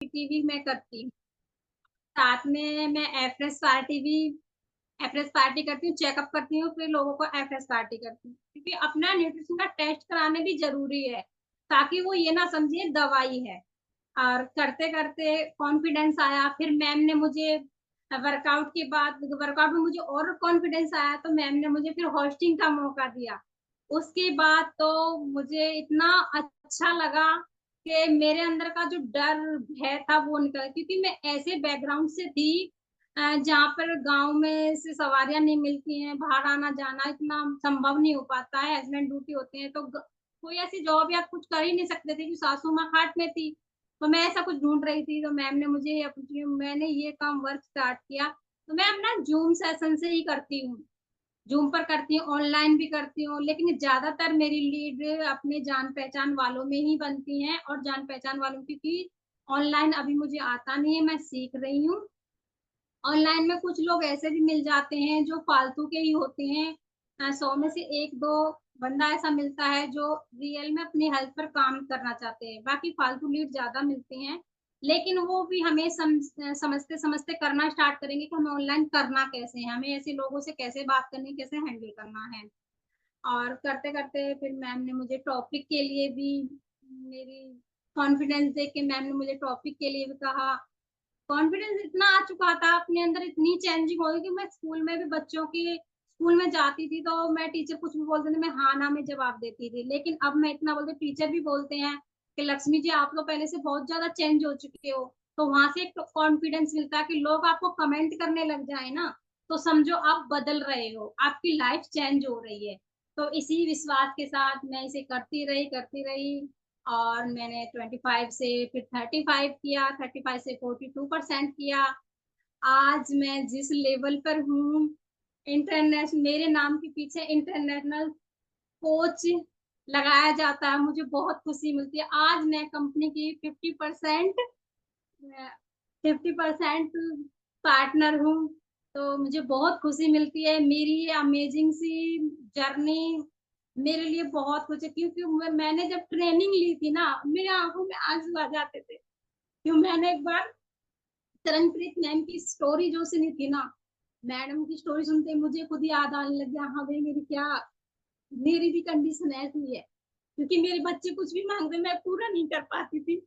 TV में करती हूँ। साथ में मैं एफरेस्ट पार्टी करती हूँ, चेकअप करती हूँ, फिर लोगों को एफरेस्ट पार्टी करती हूँ। क्योंकि अपना न्यूट्रिशन का टेस्ट कराना भी ज़रूरी है, ताकि वो ये ना समझे दवाई है। और करते-करते कॉन्फिडेंस आया, फिर मैम ने मुझे वर्कआउट में मुझे और कॉन्फिडेंस आया, तो मैम ने मुझे फिर होस्टिंग का मौका दिया। उसके बाद तो मुझे इतना अच्छा लगा कि मेरे अंदर का जो डर, भय था वो निकल, क्योंकि मैं ऐसे बैकग्राउंड से थी जहाँ पर गाँव में से सवारियाँ नहीं मिलती हैं, बाहर आना-जाना इतना संभव नहीं हो पाता है, हस्बैंड ड्यूटी होते हैं, तो कोई ऐसी जॉब या कुछ कर ही नहीं सकते थे, कि सासू माँ खाट में थी। तो मैं ऐसा कुछ ढूँढ रही थी, तो मैम ने मुझे मैंने ये काम वर्क स्टार्ट किया। तो मैं अपना ज़ूम सेशन से ही करती हूँ। ज़ूम पर करती हूँ, ऑनलाइन भी करती हूँ, लेकिन ज़्यादातर मेरी लीड अपने जान-पहचान वालों में ही बनती हैं, और जान-पहचान वालों, क्योंकि ऑनलाइन अभी मुझे आता नहीं है, मैं सीख रही हूँ। ऑनलाइन में कुछ लोग ऐसे भी मिल जाते हैं जो फालतू के ही होते हैं। 100 में से 1-2 बंदा ऐसा मिलता है जो रियल में अपनी हेल्थ पर काम करना चाहते हैं। बाकी फालतू लीड ज़्यादा मिलते हैं। लेकिन वो भी हमें समझते-समझते करना स्टार्ट करेंगे कि हमें ऑनलाइन करना कैसे है, हमें ऐसे लोगों से कैसे बात करनी है, कैसे हैंडल करना है। और करते-करते फिर मैम ने मुझे टॉपिक के लिए भी मेरी कॉन्फिडेंस देख के मैम ने मुझे टॉपिक के लिए भी कहा। कॉन्फिडेंस इतना आ चुका था अपने अंदर, इतनी चेंजिंग हो गई कि मैं स्कूल में जाती थी, तो मैं टीचर कुछ भी बोलते थे, मैं हाँ, ना में जवाब देती थी। लेकिन अब मैं इतना बोलती, टीचर भी बोलते हैं कि लक्ष्मी जी, आप तो पहले से बहुत ज़्यादा चेंज हो चुके हो। तो वहाँ से एक तो कॉन्फिडेंस मिलता है कि लोग आपको कमेंट करने लग जाएँ ना, तो समझो आप बदल रहे हो, आपकी लाइफ चेंज हो रही है। तो इसी विश्वास के साथ मैं इसे करती रही, और मैंने 25 से फिर 35 किया, 35 से 42% किया। आज मैं जिस लेवल पर हूँ, मेरे नाम के पीछे इंटरनेशनल कोच लगाया जाता है, मुझे बहुत खुशी मिलती है। आज मैं कंपनी की 50% पार्टनर हूँ, तो मुझे बहुत खुशी मिलती है। मेरी ये अमेज़िंग सी जर्नी मेरे लिए बहुत कुछ है, क्योंकि मैंने जब ट्रेनिंग ली थी ना, मेरी आँखों में आँसू आ जाते थे। क्यों, मैंने एक बार तरनप्रीत मैम की स्टोरी जो सुनी थी ना, मैडम की स्टोरी सुनते ही मुझे खुद याद आने लग गया, हाँ भाई, मेरी भी कंडीशन ऐसी है। क्योंकि मेरे बच्चे कुछ भी माँगते, मैं पूरा नहीं कर पाती थी।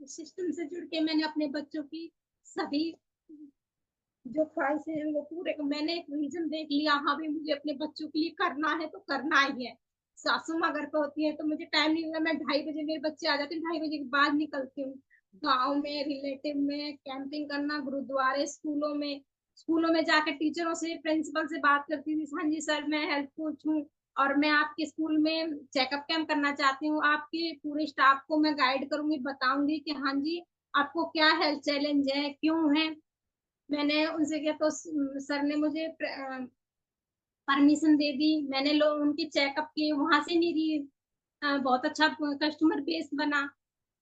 सिस्टम से जुड़ के मैंने अपने बच्चों की सभी जो ख्वाहिशें हैं वो पूरे मैंने एक रीज़न देख लिया, हाँ भाई, मुझे अपने बच्चों के लिए करना है तो करना ही है। सासू माँ घर पे होती है, तो मुझे टाइम नहीं मिला, मैं 2:30 बजे मेरे बच्चे आ जाते हैं, 2:30 बजे के बाद निकलती हूँ। गाँव में, रिलेटिव में कैंपिंग करना, गुरुद्वारे, स्कूलों में जाके टीचरों से, प्रिंसिपल से बात करती थी, हाँ जी सर, मैं हेल्थ कोच हूँ, और मैं आपके स्कूल में चेकअप कैंप करना चाहती हूँ। आपके पूरे स्टाफ को मैं गाइड करूँगी, बताऊँगी कि हाँ जी, आपको क्या हेल्थ चैलेंज है, क्यों है। मैंने उनसे किया, तो सर ने मुझे परमिशन दे दी। मैंने लोग उनके चेकअप किए, वहां से मेरी बहुत अच्छा कस्टमर बेस बना,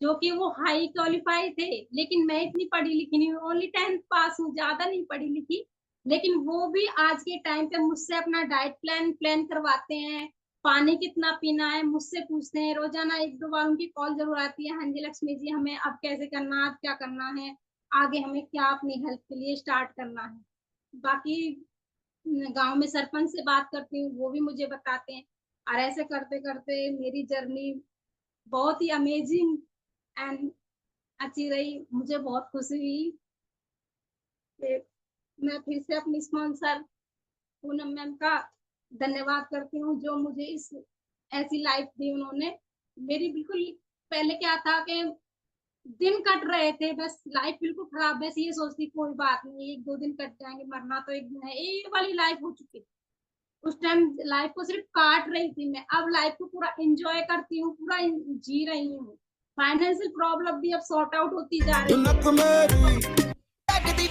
जो कि वो हाई क्वालिफाई थे। लेकिन मैं इतनी पढ़ी लिखी नहीं हूँ, ओनली 10th पास हूँ, ज्यादा नहीं पढ़ी लिखी। लेकिन वो भी आज के टाइम पे मुझसे अपना डाइट प्लान प्लान करवाते हैं, पानी कितना पीना है मुझसे पूछते हैं, रोजाना 1-2 बार उनकी कॉल जरूर आती है, हाँ जी लक्ष्मी जी, हमें अब कैसे करना, अब क्या करना है, आगे हमें क्या अपनी हेल्थ के लिए स्टार्ट करना है। बाकी गाँव में सरपंच से बात करती हूँ, वो भी मुझे बताते हैं, और ऐसे करते-करते मेरी जर्नी बहुत ही अमेज़िंग एंड अच्छी रही। मुझे बहुत खुशी हुई कि मैं फिर से अपनी स्पॉन्सर पूनम मैम का धन्यवाद करती हूँ, जो मुझे इस ऐसी लाइफ दी उन्होंने। मेरी बिल्कुल पहले क्या था कि दिन कट रहे थे, बस लाइफ बिल्कुल खराब, बस ये सोचती कोई बात नहीं, 1-2 दिन कट जाएँगे, मरना तो एक दिन है, ये वाली लाइफ हो चुकी थी। उस टाइम लाइफ को सिर्फ काट रही थी मैं, अब लाइफ को पूरा एन्जॉय करती हूँ, पूरा जी रही हूँ। फाइनेंशियल प्रॉब्लम भी अब सॉर्ट आउट होती जा रही है, लेकिन मुझे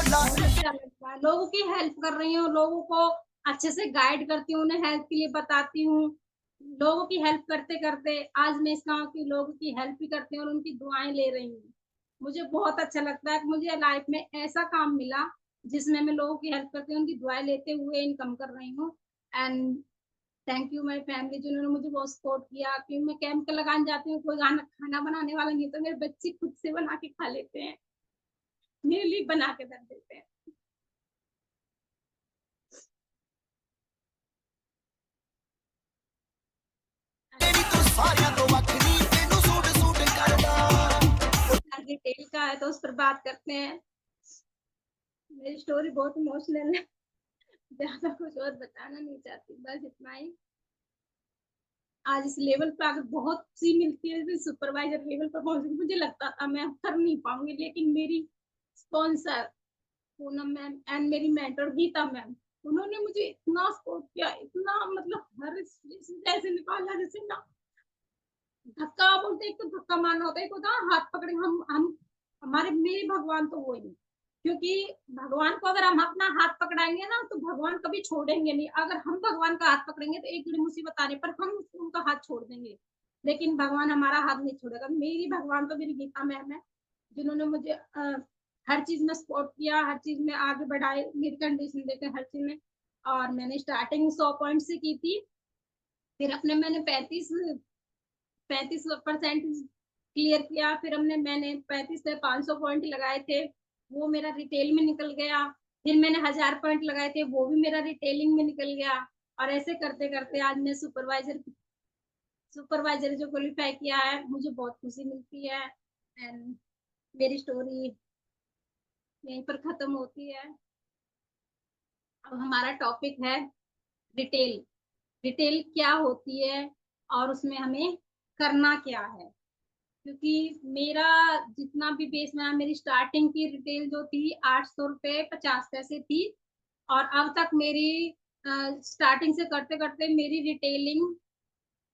बहुत अच्छा लगता है। लोगों की हेल्प कर रही हूँ, लोगों को अच्छे से गाइड करती हूँ, उन्हें हेल्प के लिए बताती हूँ। लोगों की हेल्प करते-करते आज मैं इस गाँव के लोगों की हेल्प भी करती हूँ और उनकी दुआएँ ले रही हूँ। मुझे बहुत अच्छा लगता है कि मुझे लाइफ में ऐसा काम मिला जिसमें मैं लोगों की हेल्प करती हूँ, उनकी दुआएं लेते हुए इनकम कर रही हूँ। And thank you my family, जिन्होंने मुझे बहुत सपोर्ट किया। क्योंकि मैं कैंप लगाने जाती हूँ, कोई खाना खाना बनाने वाला नहीं, तो मेरे बच्चे खुद से बना के खा लेते हैं, मेरे लिए बना के रख देते हैं। डिटेल का है तो उस पर बात करते हैं। मेरी स्टोरी बहुत इमोशनल है, ज्यादा कुछ और बताना नहीं चाहती, बस इतना ही। आज इस लेवल पे आकर बहुत सी मिलती है, सुपरवाइजर लेवल पर पहुंच गई। मुझे लगता था मैं कर नहीं पाऊंगी, लेकिन मेरी स्पॉन्सर पूनम मैम एंड मेरी मेंटर गीता मैम, उन्होंने मुझे इतना सपोर्ट किया, इतना मतलब हर चीज ऐसे निकाला जैसे ना धक्का बोलते। एक तो धक्का मारना होता है, एक होता है हाथ पकड़े। हम हमारे मेरे भगवान तो वो ही, क्योंकि भगवान को अगर हम अपना हाथ पकड़ाएंगे ना तो भगवान कभी छोड़ेंगे नहीं। अगर हम भगवान का हाथ पकड़ेंगे तो एक बड़ी मुसीबत आने पर हम उनका हाथ छोड़ देंगे, लेकिन भगवान हमारा हाथ नहीं छोड़ेगा। मेरी भगवान तो मेरी गीता मैम है, जिन्होंने मुझे हर चीज में सपोर्ट किया, हर चीज में आगे बढ़ाए, मेरी कंडीशन देकर हर चीज में। और मैंने स्टार्टिंग 100 पॉइंट से की थी, फिर अपने मैंने 35% क्लियर किया। फिर मैंने 35 से 500 पॉइंट लगाए थे, वो मेरा रिटेल में निकल गया। फिर मैंने 1000 पॉइंट लगाए थे, वो भी मेरा रिटेलिंग में निकल गया। और ऐसे करते करते आज मैं सुपरवाइजर जो क्वालिफाई किया है, मुझे बहुत खुशी मिलती है। एंड मेरी स्टोरी यहीं पर खत्म होती है। अब हमारा टॉपिक है रिटेल। रिटेल क्या होती है और उसमें हमें करना क्या है। क्योंकि मेरा जितना भी बेस में मेरी स्टार्टिंग की रिटेल जो थी 800 रुपये 50 पैसे थी, और अब तक मेरी स्टार्टिंग से करते करते मेरी रिटेलिंग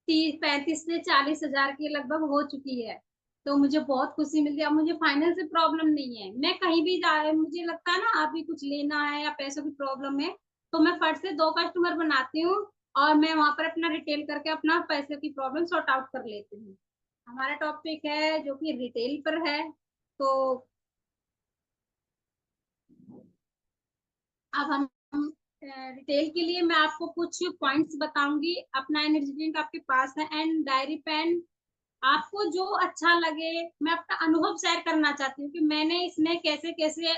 35 से 40 हजार की लगभग हो चुकी है। तो मुझे बहुत खुशी मिलती है। अब मुझे फाइनेंस से प्रॉब्लम नहीं है, मैं कहीं भी जा मुझे लगता है ना अभी कुछ लेना है या पैसों की प्रॉब्लम है, तो मैं फट से 2 कस्टमर बनाती हूँ और मैं वहां पर अपना रिटेल करके अपना पैसे की प्रॉब्लम सॉर्ट आउट कर लेती हूँ। हमारा टॉपिक है जो कि रिटेल पर है। तो अब हम रिटेल के लिए मैं आपको कुछ पॉइंट्स बताऊंगी। अपना एनर्जी ड्रिंक आपके पास है एंड डायरी पेन, आपको जो अच्छा लगे। मैं अपना अनुभव शेयर करना चाहती हूँ कि मैंने इसमें कैसे कैसे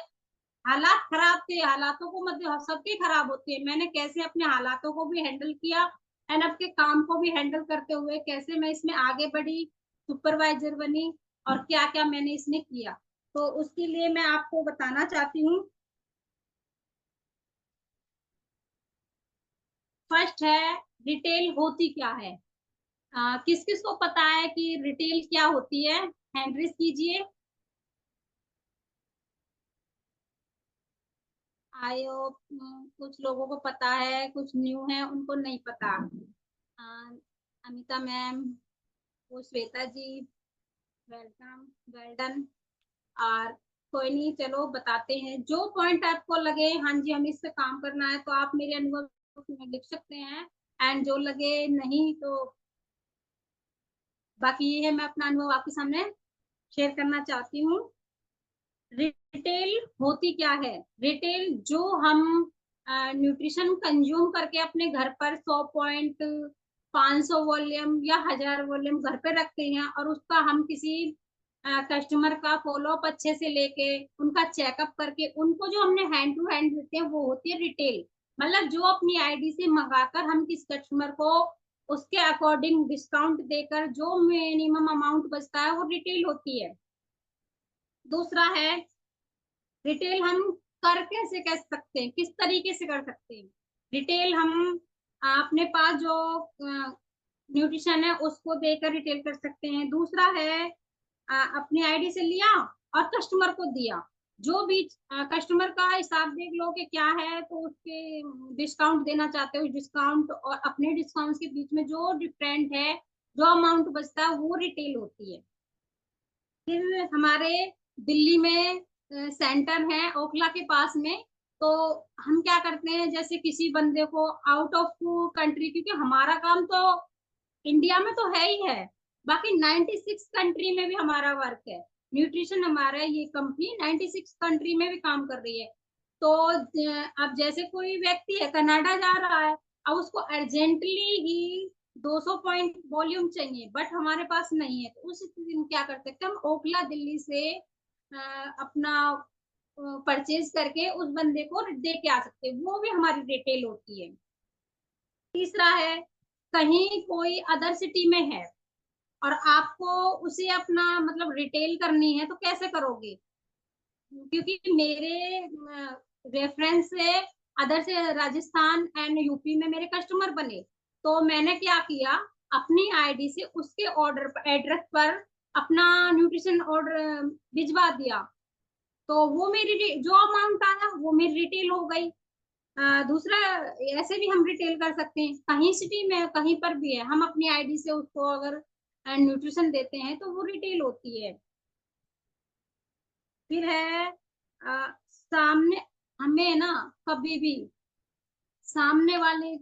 हालात खराब थे, हालातों को मतलब सबके खराब होते हैं, मैंने कैसे अपने हालातों को भी हैंडल किया एंड आपके काम को भी हैंडल करते हुए कैसे मैं इसमें आगे बढ़ी, सुपरवाइजर बनी, और क्या क्या मैंने इसमें किया। तो उसके लिए मैं आपको बताना चाहती हूँ। फर्स्ट है, रिटेल होती क्या है। किस किस को पता है कि रिटेल क्या होती है, हैंड रेस कीजिए। आई होप कुछ लोगों को पता है, कुछ न्यू है उनको नहीं पता। अ, अमिता मैम, वो श्वेता जी, वेलकम, वेल डन। और कोई नहीं, चलो बताते हैं। जो पॉइंट आपको लगे हाँ जी हमें इस पे काम करना है, तो आप मेरे अनुभव में लिख सकते हैं। एंड जो लगे नहीं तो बाकी ये है, मैं अपना अनुभव आपके सामने शेयर करना चाहती हूँ। रिटेल होती क्या है। रिटेल जो हम न्यूट्रिशन कंज्यूम करके अपने घर पर 100 पॉइंट, 500 वॉल्यूम या 1000 वॉल्यूम घर पे रखते हैं, और उसका हम किसी कस्टमर का फॉलोअप अच्छे से लेके उनका चेकअप करके उनको जो हमने हैंड टू हैंड देते हैं, वो होती है रिटेल। मतलब जो अपनी आईडी से मंगाकर हम किस कस्टमर को उसके अकॉर्डिंग डिस्काउंट देकर जो मिनिमम अमाउंट बचता है, वो रिटेल होती है। दूसरा है, रिटेल हम कर कैसे कर सकते हैं, किस तरीके से कर सकते हैं। रिटेल हम अपने पास जो न्यूट्रिशन है उसको देकर रिटेल कर सकते हैं। दूसरा है अपनी आईडी से लिया और कस्टमर को दिया, जो भी कस्टमर का हिसाब देख लो कि क्या है, तो उसके डिस्काउंट देना चाहते हो, डिस्काउंट और अपने डिस्काउंट के बीच में जो डिफरेंट है, जो अमाउंट बचता है, वो रिटेल होती है। फिर हमारे दिल्ली में सेंटर है ओखला के पास में। तो हम क्या करते हैं, जैसे किसी बंदे को आउट ऑफ कंट्री, क्योंकि हमारा काम तो इंडिया में तो है ही है, बाकी 96 कंट्री में भी हमारा वर्क है। न्यूट्रिशन हमारा ये कंपनी 96 कंट्री में भी काम कर रही है। तो अब जैसे कोई व्यक्ति है कनाडा जा रहा है, अब उसको अर्जेंटली ही 200 पॉइंट वॉल्यूम चाहिए, बट हमारे पास नहीं है, तो उस स्थिति में क्या कर सकते हैं, हम ओखला दिल्ली से अपना परचेज करके उस बंदे को दे के आ सकते हैं, वो भी हमारी रिटेल होती है। तीसरा है, कहीं कोई अदर सिटी में है और आपको उसे अपना मतलब रिटेल करनी है, तो कैसे करोगे? क्योंकि मेरे रेफरेंस से अदर से राजस्थान एंड यूपी में मेरे कस्टमर बने, तो मैंने क्या किया, अपनी आईडी से उसके ऑर्डर एड्रेस पर अपना न्यूट्रिशन ऑर्डर भिजवा दिया, तो वो मेरी जो अमाउंट आया वो मेरी रिटेल हो गई। दूसरा, ऐसे भी हम रिटेल कर सकते हैं, कहीं सिटी में कहीं पर भी है, हम अपनी आईडी से उसको अगर न्यूट्रिशन देते हैं तो वो रिटेल होती है। फिर है सामने, हमें ना कभी भी सामने वाले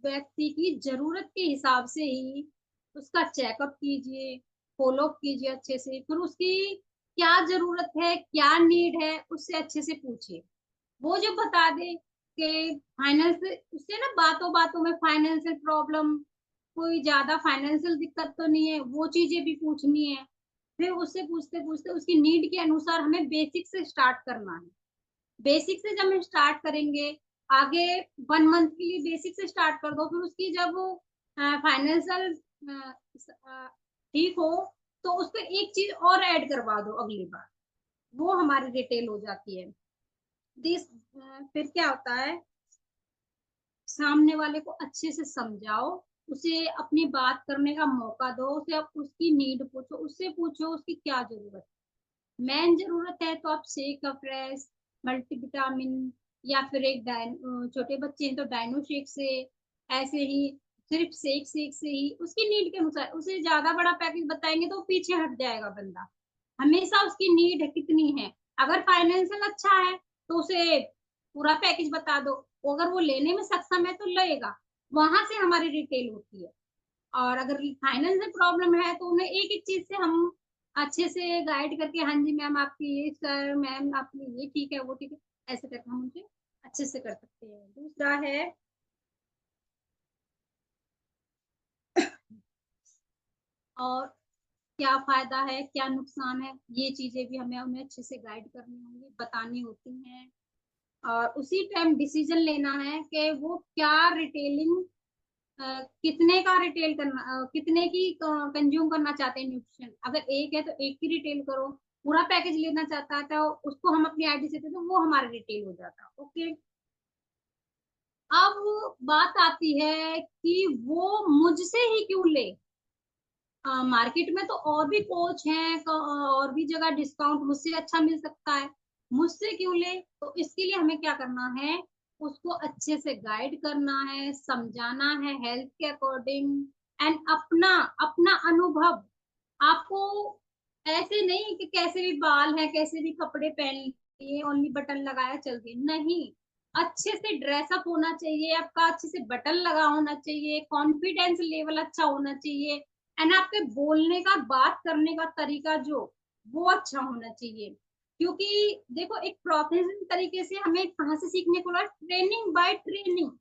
व्यक्ति की जरूरत के हिसाब से ही उसका चेकअप कीजिए, फॉलो कीजिए अच्छे से, फिर उसकी क्या जरूरत है, क्या नीड है, उससे अच्छे से पूछिए। वो जो बता दे कि फाइनेंस, उससे ना बातों बातों में फाइनेंशियल प्रॉब्लम, कोई ज्यादा फाइनेंशियल दिक्कत तो नहीं है, वो चीजें भी पूछनी है। फिर उससे पूछते पूछते उसकी नीड के अनुसार हमें बेसिक से स्टार्ट करना है। बेसिक से जब हम स्टार्ट करेंगे, आगे 1 मंथ के लिए बेसिक से स्टार्ट कर दो, फिर उसकी जब वो फाइनेंशियल ठीक हो, तो उसको एक चीज और ऐड करवा दो अगली बार, वो हमारी रिटेल हो जाती है। दिस फिर क्या होता है, सामने वाले को अच्छे से समझाओ, उसे अपनी बात करने का मौका दो, उसे आप उसकी नीड पूछो, उससे पूछो उसकी क्या जरूरत है। मेन जरूरत है तो आप शेक फ्रेश, मल्टीविटामिन, या फिर एक छोटे बच्चे हैं तो डायनो शेक से, ऐसे ही सिर्फ शेक शेक से ही उसकी नीड के अनुसार, उसे ज्यादा बड़ा पैकेज बताएंगे तो पीछे हट जाएगा बंदा। हमेशा उसकी नीड कितनी है, अगर फाइनेंशियल अच्छा है तो उसे पूरा पैकेज बता दो, अगर वो लेने में सक्षम है तो लेगा, वहां से हमारी रिटेल होती है। और अगर फाइनेंस में प्रॉब्लम है तो उन्हें एक एक चीज से हम अच्छे से गाइड करके, हाँ जी मैम आपकी ये, सर मैम आपकी ये ठीक है, वो ठीक है, ऐसे करके हम उनसे अच्छे से कर सकते हैं। दूसरा है, और क्या फायदा है क्या नुकसान है, ये चीजें भी हमें उन्हें अच्छे से गाइड करनी होंगी, बतानी होती हैं। और उसी टाइम डिसीजन लेना है कि वो क्या रिटेलिंग, कितने का रिटेल करना, कितने की कंज्यूम करना चाहते हैं न्यूट्रिशन। अगर एक है तो एक की रिटेल करो, पूरा पैकेज लेना चाहता है तो उसको हम अपनी आईडी से दे तो वो हमारा रिटेल हो जाता है। ओके, अब बात आती है कि वो मुझसे ही क्यों ले, मार्केट में तो और भी कोच हैं, और भी जगह डिस्काउंट मुझसे अच्छा मिल सकता है, मुझसे क्यों ले? तो इसके लिए हमें क्या करना है, उसको अच्छे से गाइड करना है, समझाना है हेल्थ के अकॉर्डिंग, एंड अपना अपना अनुभव। आपको ऐसे नहीं कि कैसे भी बाल है, कैसे भी कपड़े पहन लिए, ओनली बटन लगाया चल दिए, नहीं, अच्छे से ड्रेसअप होना चाहिए आपका, अच्छे से बटन लगा होना चाहिए, कॉन्फिडेंस लेवल अच्छा होना चाहिए, एंड आपके बोलने का, बात करने का तरीका जो वो अच्छा होना चाहिए। क्योंकि देखो, एक प्रोफेशनल तरीके से हमें कहाँ से सीखने को, ट्रेनिंग बाय ट्रेनिंग।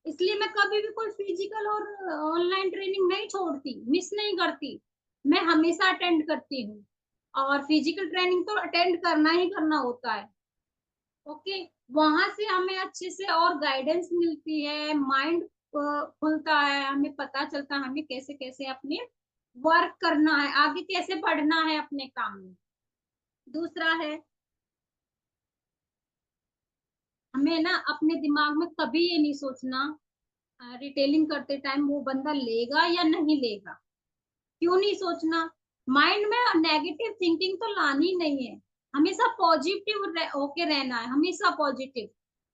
इसलिए मैं कभी भी कोई फिजिकल और ऑनलाइन ट्रेनिंग नहीं छोड़ती, मिस नहीं करती, मैं हमेशा अटेंड करती हूँ। और फिजिकल ट्रेनिंग तो अटेंड करना ही करना होता है। ओके, वहां से हमें अच्छे से और गाइडेंस मिलती है, माइंड खुलता है, हमें पता चलता है हमें कैसे कैसे अपने वर्क करना है, आगे कैसे बढ़ना है अपने काम में। दूसरा है, हमें ना अपने दिमाग में कभी ये नहीं सोचना रिटेलिंग करते टाइम वो बंदा लेगा या नहीं लेगा। क्यों नहीं सोचना? माइंड में नेगेटिव थिंकिंग तो लानी नहीं है, हमेशा पॉजिटिव होके रहना है, हमेशा पॉजिटिव।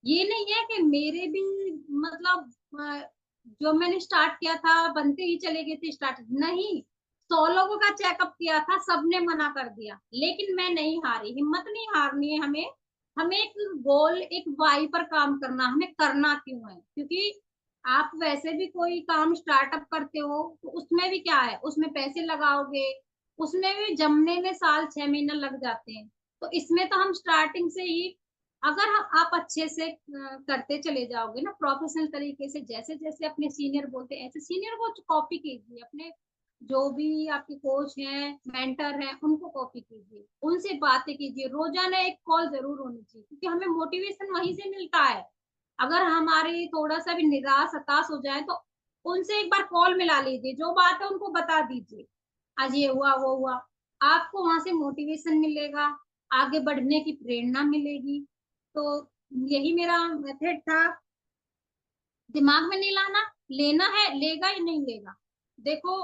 ये नहीं है कि मेरे भी मतलब जो मैंने स्टार्ट किया था बनते ही चले गए थे, स्टार्ट नहीं, 100 लोगों का चेकअप किया था, सबने मना कर दिया, लेकिन मैं नहीं हारी, हिम्मत नहीं हारनी है हमें। हमें एक गोल, एक वाई पर काम करना, हमें करना क्यों है, क्योंकि आप वैसे भी कोई काम स्टार्टअप करते हो तो उसमें भी क्या है, उसमें पैसे लगाओगे, उसमें भी जमने में साल 6 महीना लग जाते हैं। तो इसमें तो हम स्टार्टिंग से ही, अगर आप अच्छे से करते चले जाओगे ना प्रोफेशनल तरीके से, जैसे जैसे अपने सीनियर बोलते हैं ऐसे सीनियर को कॉपी कीजिए, अपने जो भी आपके कोच हैं, मेंटर हैं, उनको कॉपी कीजिए, उनसे बातें कीजिए, रोजाना एक कॉल जरूर होनी चाहिए, क्योंकि हमें मोटिवेशन वहीं से मिलता है। अगर हमारी थोड़ा सा भी निराश हताश हो जाए तो उनसे एक बार कॉल मिला लीजिए, जो बात है उनको बता दीजिए, आज ये हुआ वो हुआ, आपको वहां से मोटिवेशन मिलेगा, आगे बढ़ने की प्रेरणा मिलेगी। तो यही मेरा मेथड था, दिमाग में नहीं लाना, लेना है लेगा या नहीं लेगा। देखो,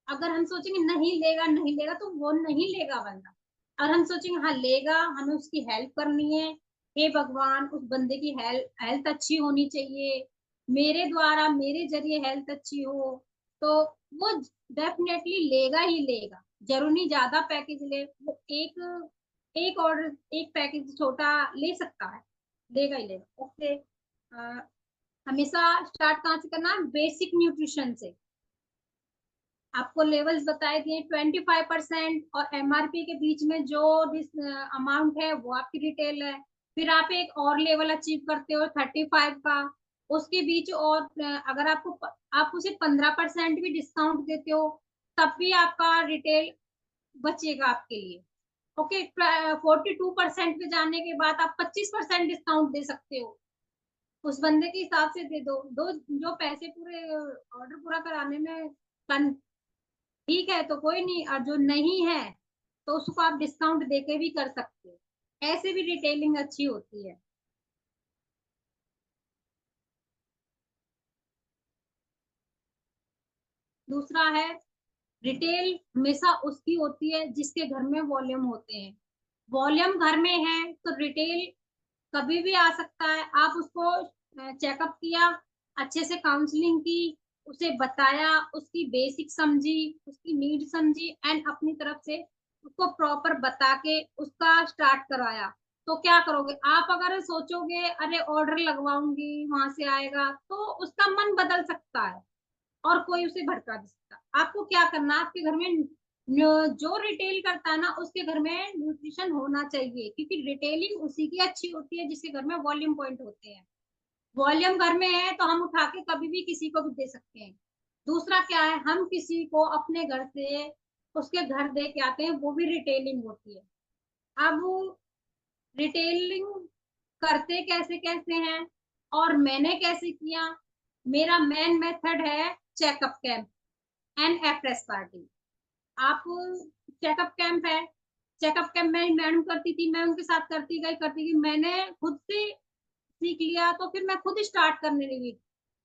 अगर हम सोचेंगे नहीं लेगा नहीं लेगा तो वो नहीं लेगा बंदा। और हम सोचेंगे हाँ लेगा, हमें उसकी हेल्प करनी है, हे भगवान उस बंदे की हेल्थ हेल्थ अच्छी होनी चाहिए, मेरे द्वारा मेरे जरिए हेल्थ अच्छी हो, तो वो डेफिनेटली लेगा ही लेगा। जरूर नहीं ज्यादा पैकेज ले, वो एक एक ऑर्डर एक पैकेज छोटा ले सकता है, लेगा ही लेगा। ओके, हमेशा स्टार्ट कहाँ से करना, बेसिक न्यूट्रिशन से। आपको लेवल्स बताए दिए, 25% और एमआरपी के बीच में जो अमाउंट है वो आपकी रिटेल है। फिर आप एक और लेवल अचीव करते हो 35 का, उसके बीच और अगर आप उसे 15% भी डिस्काउंट देते हो, तब भी आपका रिटेल बचेगा आपके लिए। ओके, 42% पे जाने के बाद आप 25% डिस्काउंट दे सकते हो, उस बंदे के हिसाब से दे दो, जो पैसे पूरे ऑर्डर पूरा कराने में ठीक है तो कोई नहीं, और जो नहीं है तो उसको आप डिस्काउंट देके भी कर सकते हो, ऐसे भी रिटेलिंग अच्छी होती है। दूसरा है, रिटेल हमेशा उसकी होती है जिसके घर में वॉल्यूम होते हैं। वॉल्यूम घर में है तो रिटेल कभी भी आ सकता है। आप उसको चेकअप किया, अच्छे से काउंसलिंग की, उसे बताया, उसकी बेसिक समझी, उसकी नीड समझी, एंड अपनी तरफ से उसको प्रॉपर बता के उसका स्टार्ट करवाया। तो क्या करोगे आप, अगर सोचोगे अरे ऑर्डर लगवाऊंगी वहां से आएगा, तो उसका मन बदल सकता है और कोई उसे भड़का दे सकता। आपको क्या करना, आपके घर में जो रिटेल करता है ना उसके घर में न्यूट्रिशन होना चाहिए, क्योंकि रिटेलिंग उसी की अच्छी होती है जिसके घर में वॉल्यूम पॉइंट होते हैं। वॉल्यूम घर में है तो हम उठा के कभी भी किसी को भी दे सकते हैं। दूसरा क्या है, हम किसी को अपने घर से उसके घर दे के आते हैं, वो भी रिटेलिंग होती है। अब रिटेलिंग करते कैसे कैसे हैं और मैंने कैसे किया, मेरा मेन मेथड है checkup camp and afresh party. आप, चेकअप कैंप है, चेकअप कैंप में मैडम करती थी, मैं उनके साथ करती गई, मैंने खुद से सीख लिया, तो फिर मैं खुद स्टार्ट करने लगी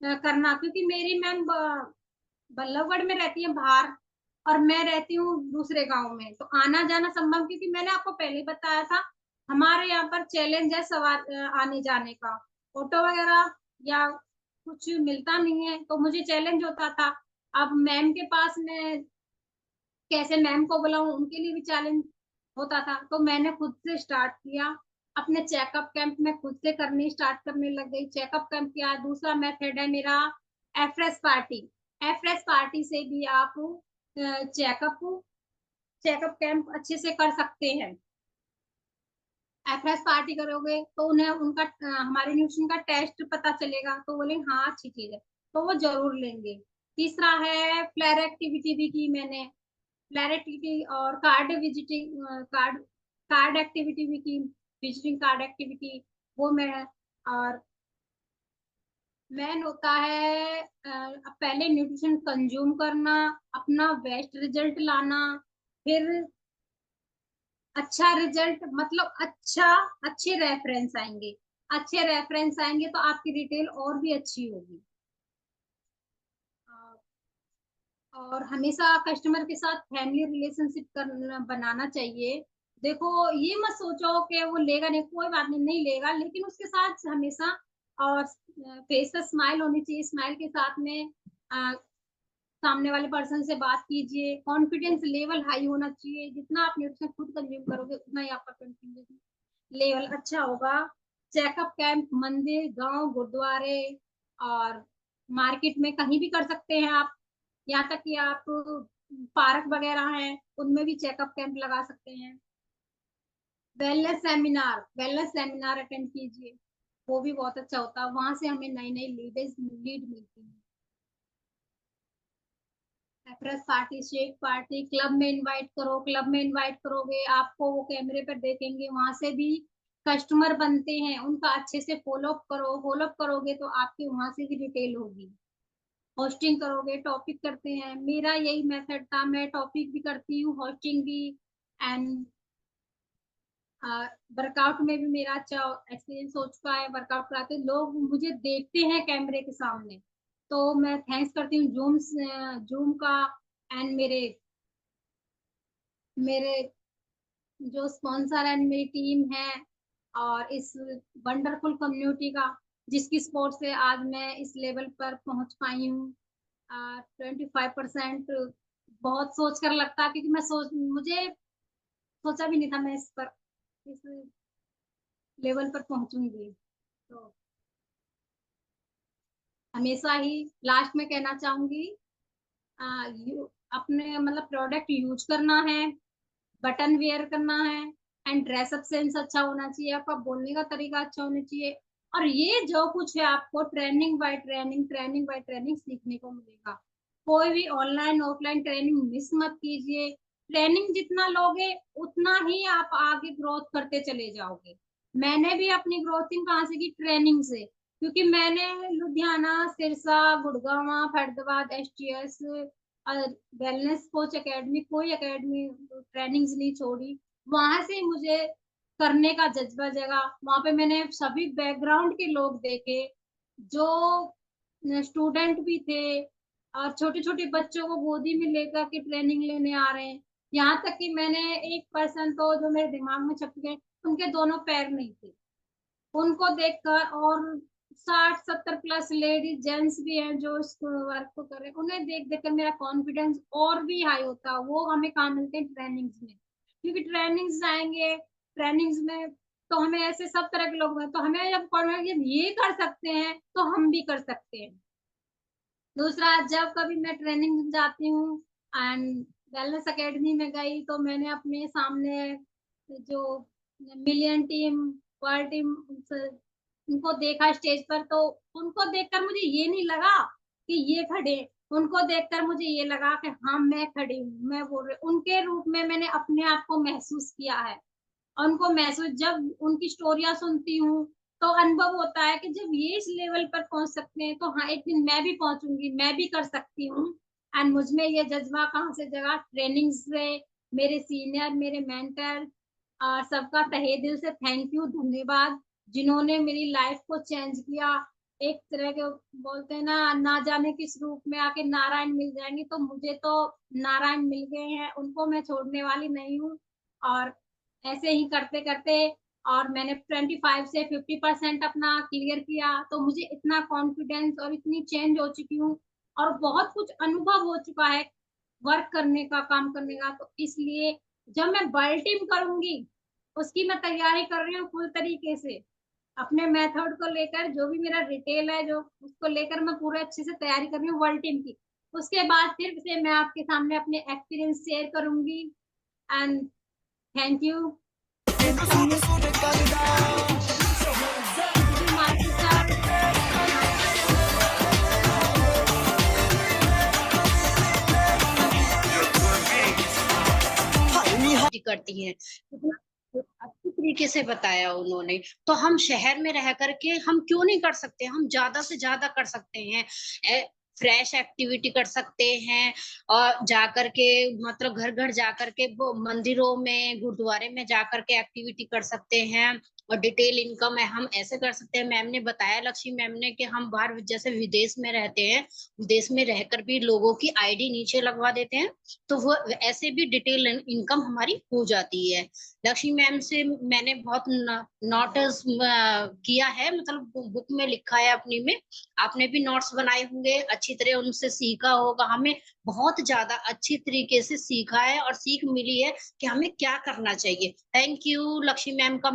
करना, क्योंकि मेरी मैम बल्लभगढ़ में रहती है बाहर, और मैं रहती हूँ दूसरे गांव में, तो आना जाना संभव, क्योंकि मैंने आपको पहले बताया था हमारे यहाँ पर चैलेंज है सवार आने जाने का, ऑटो वगैरह या कुछ मिलता नहीं है, तो मुझे चैलेंज होता था। अब मैम के पास मैं कैसे मैम को बुलाऊं, उनके लिए भी चैलेंज होता था, तो मैंने खुद से स्टार्ट किया। अपने चेकअप कैंप में खुद से करनी स्टार्ट करने लग गई। चेकअप कैंप किया, दूसरा मेथड है मेरा एफ्रेश पार्टी। एफ्रेश पार्टी से भी आप चेकअप चेकअप कैंप अच्छे से कर सकते हैं। एफ्रेश पार्टी करोगे तो उन्हें उनका हमारे न्यूट्रिशन का टेस्ट पता चलेगा, तो बोलेंगे हाँ अच्छी चीज है, तो वो जरूर लेंगे। तीसरा है फ्लैर एक्टिविटी भी की मैंने, फ्लैर एक्टिविटी और card visiting card card activity भी की, विजिटिंग कार्ड एक्टिविटी वो मैं। और मेन होता है पहले न्यूट्रिशन कंज्यूम करना, अपना बेस्ट रिजल्ट लाना, फिर अच्छा रिजल्ट मतलब अच्छे रेफरेंस आएंगे, अच्छे रेफरेंस आएंगे तो आपकी रिटेल और भी अच्छी होगी। और हमेशा कस्टमर के साथ फैमिली रिलेशनशिप करना बनाना चाहिए। देखो, ये मत सोचो कि वो लेगा नहीं, कोई बात नहीं, नहीं लेगा, लेकिन उसके साथ हमेशा और फेस पे स्माइल होनी चाहिए, स्माइल के साथ में सामने वाले पर्सन से बात कीजिए, कॉन्फिडेंस लेवल हाई होना चाहिए, जितना आप न्यूट्रिशन खुद कंज्यूम करोगे उतना ही आपका कॉन्फिडेंस लेवल अच्छा होगा। चेकअप कैंप मंदिर, गांव, गुरुद्वारे और मार्केट में कहीं भी कर सकते हैं आप, यहाँ तक कि आप पार्क वगैरह हैं, उनमें भी चेकअप कैंप लगा सकते हैं। वेलनेस सेमिनार अटेंड कीजिए, वो भी बहुत अच्छा होता है। वहां से हमें नई नई लीड मिलती है। Fresh party, shake party, club में इनवाइट करो। क्लब में इनवाइट करोगे, आपको वो कैमरे पर देखेंगे, वहां से भी कस्टमर बनते हैं, उनका अच्छे से फॉलोअप करो। फॉलोअप करोगे तो आपकी वहां से भी डिटेल होगी। होस्टिंग करोगे, टॉपिक करते हैं, मेरा यही मेथड था। मैं टॉपिक भी करती हूँ, होस्टिंग भी, एंड वर्कआउट में भी मेरा अच्छा एक्सपीरियंस हो चुका है। वर्कआउट कराते लोग मुझे देखते हैं कैमरे के सामने, तो मैं थैंक्स करती हूँ जूम का, एंड मेरे मेरे जो स्पॉन्सर एंड मेरी टीम है, और इस वंडरफुल कम्युनिटी का, जिसकी सपोर्ट से आज मैं इस लेवल पर पहुंच पाई हूँ। 25% बहुत सोच कर लगता है, क्योंकि मुझे सोचा भी नहीं था मैं इस लेवल पर पहुंचूंगी। तो हमेशा ही लास्ट में कहना चाहूंगी, अपने मतलब प्रोडक्ट यूज करना है, बटन वेयर करना है, एंड ड्रेसअप सेंस अच्छा होना चाहिए, आपका बोलने का तरीका अच्छा होना चाहिए। और ये जो कुछ है, आपको ट्रेनिंग बाय ट्रेनिंग सीखने को मिलेगा। कोई भी ऑनलाइन ऑफलाइन ट्रेनिंग मिस मत कीजिए। ट्रेनिंग जितना लोगे उतना ही आप आगे ग्रोथ करते चले जाओगे। मैंने भी अपनी ग्रोथिंग कहाँ से की? ट्रेनिंग से। क्योंकि मैंने Ludhiana, Sirsa, Gurgaon, Faridabad, STS, wellness coach academy, कोई एकेडमी ट्रेनिंग्स नहीं छोड़ी। वहां से मुझे करने का जज्बा जगा। वहां पे मैंने सभी बैकग्राउंड के लोग देखे, जो स्टूडेंट भी थे, और छोटे छोटे बच्चों को गोदी में लेकर के ट्रेनिंग लेने आ रहे हैं। यहाँ तक कि मैंने एक पर्सन तो जो मेरे दिमाग में छप गए, उनके दोनों पैर नहीं थे। उनको देखकर, और 60-70 प्लस लेडीज जेंट्स भी हैं जो इस वर्क को कर रहे हैं, उन्हें देख देख कर मेरा कॉन्फिडेंस और भी हाई होता है। वो हमें कहाँ मिलते हैं? ट्रेनिंग्स में। क्योंकि ट्रेनिंग्स जाएंगे, ट्रेनिंग्स में तो हमें ऐसे सब तरह के लोग हैं, तो हमें जब जब ये कर सकते हैं तो हम भी कर सकते हैं। दूसरा, जब कभी मैं ट्रेनिंग जाती हूँ एंड वेलनेस एकेडमी में गई, तो मैंने अपने सामने जो मिलियन टीम, वर्ल्ड टीम, उनको देखा स्टेज पर, तो उनको देखकर मुझे ये नहीं लगा कि ये खड़े। उनको देखकर मुझे ये लगा कि हाँ, मैं खड़ी हूँ, मैं बोल रही, उनके रूप में मैंने अपने आप को महसूस किया है। उनको महसूस, जब उनकी स्टोरियां सुनती हूँ, तो अनुभव होता है कि जब ये इस लेवल पर पहुंच सकते हैं, तो हाँ, एक दिन मैं भी पहुंचूंगी, मैं भी कर सकती हूँ। एंड मुझ में ये जज्बा कहाँ से जगा? ट्रेनिंग से। मेरे सीनियर, मेरे मेंटर, सबका तहे दिल से थैंक यू, धन्यवाद, जिन्होंने मेरी लाइफ को चेंज किया। एक तरह के बोलते हैं ना जाने किस रूप में आके नारायण मिल जाएंगे, तो मुझे तो नारायण मिल गए हैं, उनको मैं छोड़ने वाली नहीं हूँ। और ऐसे ही करते करते, और मैंने 25 से 50% अपना क्लियर किया, तो मुझे इतना कॉन्फिडेंस और इतनी चेंज हो चुकी हूँ, और बहुत कुछ अनुभव हो चुका है वर्क करने का, काम करने का। तो इसलिए जब मैं वर्ल्ड टीम करूंगी, उसकी मैं तैयारी कर रही हूँ फुल तरीके से। अपने मेथड को लेकर, जो भी मेरा डिटेल है, जो उसको लेकर मैं पूरे अच्छे से तैयारी कर रही हूँ वर्ल्ड टीम की। उसके बाद फिर से मैं आपके सामने अपने एक्सपीरियंस शेयर करूंगी। And thank you. करती हैं, इतना अच्छी तरीके से बताया उन्होंने। तो हम शहर में रह करके हम क्यों नहीं कर सकते? हम ज्यादा से ज्यादा कर सकते हैं। फ्रेश एक्टिविटी कर सकते हैं, और जाकर के मतलब घर घर जाकर के वो मंदिरों में, गुरुद्वारे में जाकर के एक्टिविटी कर सकते हैं। और डिटेल इनकम है, हम ऐसे कर सकते हैं। मैम ने बताया, लक्ष्मी मैम ने, कि हम बाहर जैसे विदेश में रहते हैं, विदेश में रहकर भी लोगों की आईडी नीचे लगवा देते हैं, तो वो ऐसे भी डिटेल इनकम हमारी हो जाती है। लक्ष्मी मैम से मैंने बहुत नोट्स किया है, मतलब बुक में लिखा है अपनी में। आपने भी नोट्स बनाए होंगे, अच्छी तरह उनसे सीखा होगा। हमें बहुत ज्यादा अच्छी तरीके से सीखा है और सीख मिली है कि हमें क्या करना चाहिए। थैंक यू लक्ष्मी मैम का।